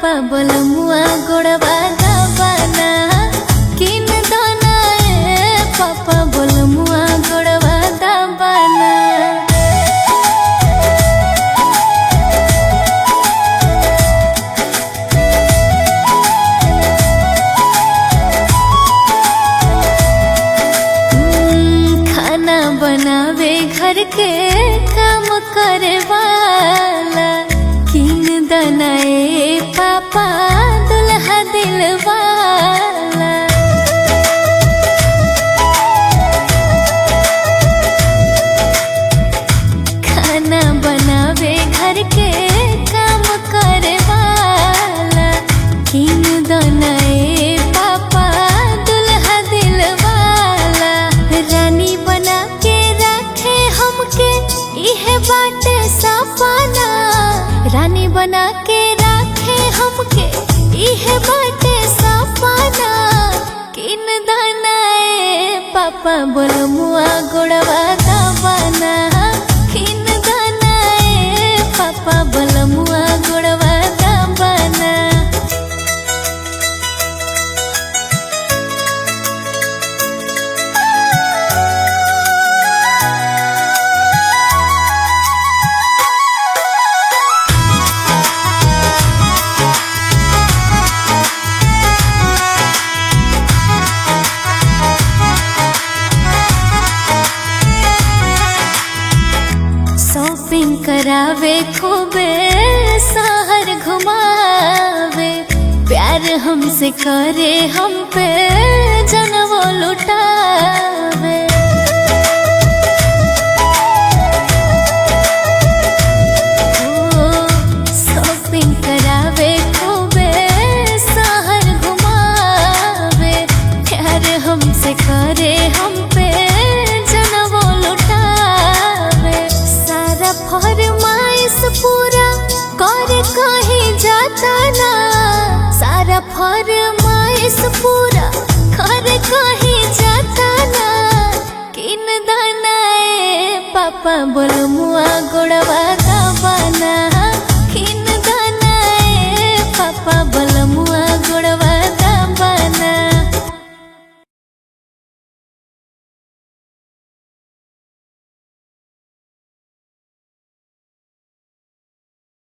पापा बोलमुआ गोड़वा दाबाना किन दाना ए पापा बोलमुआ गोड़वा दाबाना। खाना बनावे घर के काम करे वाला किन दाना ए पापा दुल्हा दिलवाला। खाना बनावे घर के काम करे वाला किन दाना ए पापा दुल्हा दिलवाला। रानी बना के रखे हमके इहे बाटे सपना, रानी बना के रखे हमके इहे बाटे सपना। किन दाना ए पापा बोलमुआ गोड़वा दाबाना किन दाना ए पापा बोलमुआ गोड़वा दाबाना। शॉपिंग करावे खूबे शहर घुमावे, प्यार हमसे करे हम पे जनवो लुटावे। शॉपिंग करावे खूबे शहर घुमावे, प्यार हमसे करे हम पे जनवो लुटावे। सारा फरमाइश पूरा कर कहीं जाता ना, सारा फरमाइश पूरा कर कहीं जाता ना। किन दाना ए पापा बोल